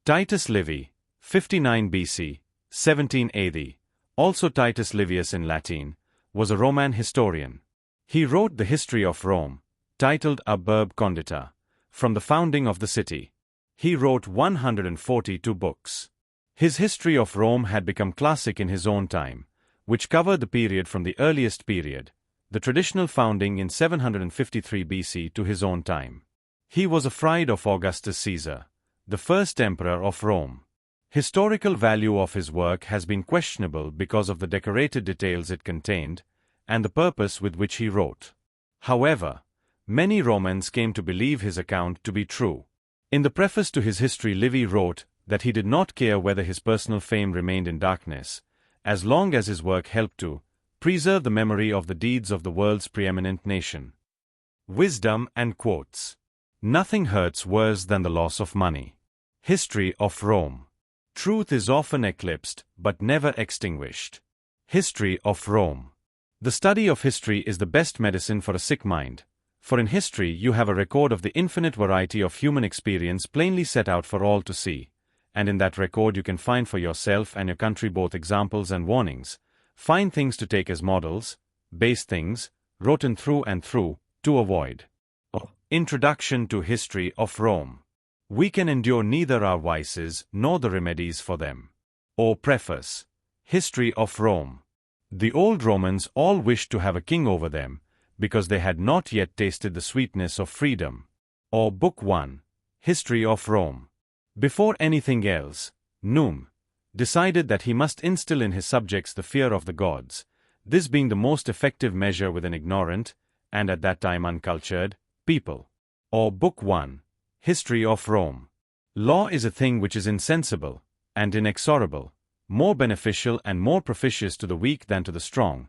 Titus Livy, 59 BC, 17 AD, also Titus Livius in Latin, was a Roman historian. He wrote the history of Rome, titled Ab Urbe Condita, from the founding of the city. He wrote 142 books. His history of Rome had become classic in his own time, which covered the period from the earliest period, the traditional founding in 753 BC to his own time. He was a friend of Augustus Caesar, the first emperor of Rome. Historical value of his work has been questionable because of the decorated details it contained, and the purpose with which he wrote. However, many Romans came to believe his account to be true. In the preface to his history, Livy wrote that he did not care whether his personal fame remained in darkness, as long as his work helped to preserve the memory of the deeds of the world's preeminent nation. Wisdom and quotes. Nothing hurts worse than the loss of money. History of Rome. Truth is often eclipsed, but never extinguished. History of Rome. The study of history is the best medicine for a sick mind, for in history you have a record of the infinite variety of human experience plainly set out for all to see, and in that record you can find for yourself and your country both examples and warnings, fine things to take as models, base things, rotten through and through, to avoid. Introduction to History of Rome. We can endure neither our vices nor the remedies for them. Or preface. History of Rome. The old Romans all wished to have a king over them, because they had not yet tasted the sweetness of freedom. Or Book 1. History of Rome. Before anything else, Num decided that he must instill in his subjects the fear of the gods, this being the most effective measure with an ignorant, and at that time uncultured, people. Or Book 1. History of Rome. Law is a thing which is insensible, and inexorable, more beneficial and more propitious to the weak than to the strong.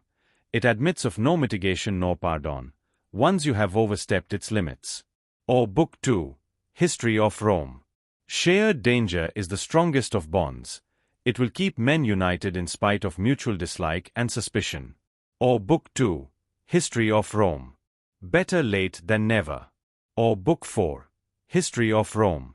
It admits of no mitigation nor pardon, once you have overstepped its limits. Or Book 2. History of Rome. Shared danger is the strongest of bonds. It will keep men united in spite of mutual dislike and suspicion. Or Book 2. History of Rome. Better late than never. Or Book 4. History of Rome.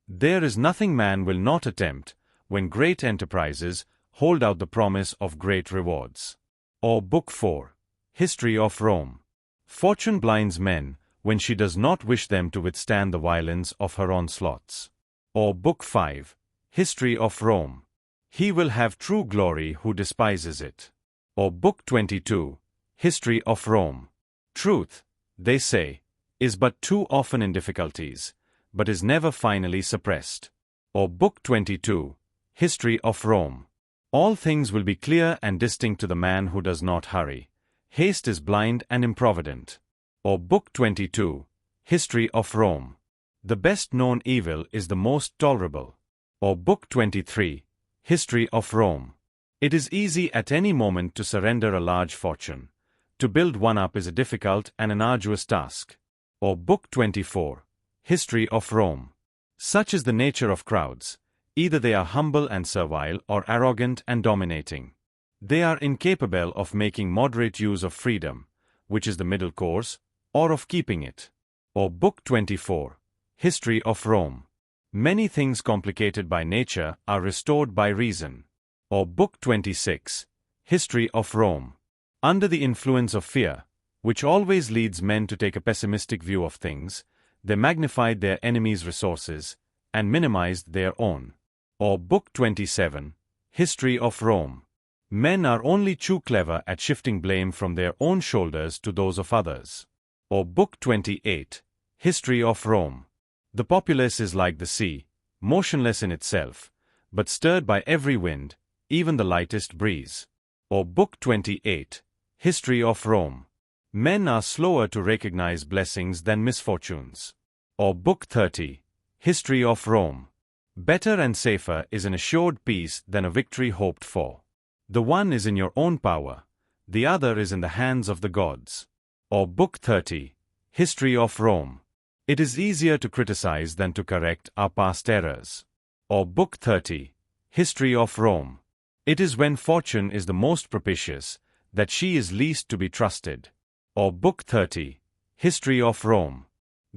There is nothing man will not attempt, when great enterprises hold out the promise of great rewards. Or Book 4. History of Rome. Fortune blinds men, when she does not wish them to withstand the violence of her onslaughts. Or Book 5. History of Rome. He will have true glory who despises it. Or Book 22. History of Rome. Truth, they say, is but too often in difficulties, but is never finally suppressed. Or Book 22. History of Rome. All things will be clear and distinct to the man who does not hurry. Haste is blind and improvident. Or Book 22. History of Rome. The best known evil is the most tolerable. Or Book 23. History of Rome. It is easy at any moment to surrender a large fortune. To build one up is a difficult and an arduous task. Or Book 24. History of Rome. Such is the nature of crowds. Either they are humble and servile or arrogant and dominating. They are incapable of making moderate use of freedom, which is the middle course, or of keeping it. Or Book 24. History of Rome. Many things complicated by nature are restored by reason. Or Book 26. History of Rome. Under the influence of fear, which always leads men to take a pessimistic view of things, they magnified their enemies' resources, and minimized their own. Or Book 27. History of Rome. Men are only too clever at shifting blame from their own shoulders to those of others. Or Book 28. History of Rome. The populace is like the sea, motionless in itself, but stirred by every wind, even the lightest breeze. Or Book 28. History of Rome. Men are slower to recognize blessings than misfortunes. Or Book 30. History of Rome. Better and safer is an assured peace than a victory hoped for. The one is in your own power, the other is in the hands of the gods. Or Book 30. History of Rome. It is easier to criticize than to correct our past errors. Or Book 30. History of Rome. It is when fortune is the most propitious that she is least to be trusted. Or Book 30. History of Rome.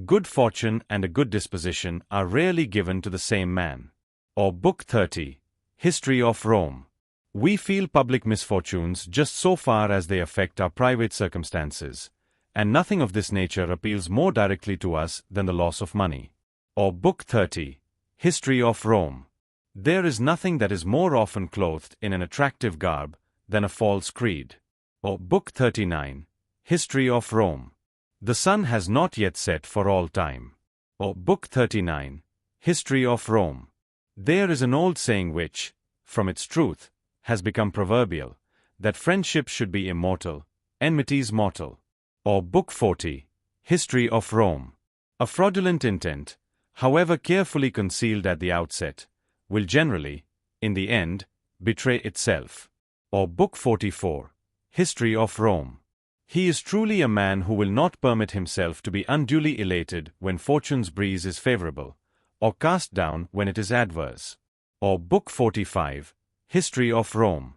Good fortune and a good disposition are rarely given to the same man. Or Book 30, History of Rome. We feel public misfortunes just so far as they affect our private circumstances, and nothing of this nature appeals more directly to us than the loss of money. Or Book 30, History of Rome. There is nothing that is more often clothed in an attractive garb than a false creed. Or Book 39, History of Rome. The sun has not yet set for all time. Or Book 39, History of Rome. There is an old saying which, from its truth, has become proverbial, that friendship should be immortal, enmities mortal. Or Book 40, History of Rome. A fraudulent intent, however carefully concealed at the outset, will generally, in the end, betray itself. Or Book 44, History of Rome. He is truly a man who will not permit himself to be unduly elated when fortune's breeze is favorable, or cast down when it is adverse. Or Book 45, History of Rome.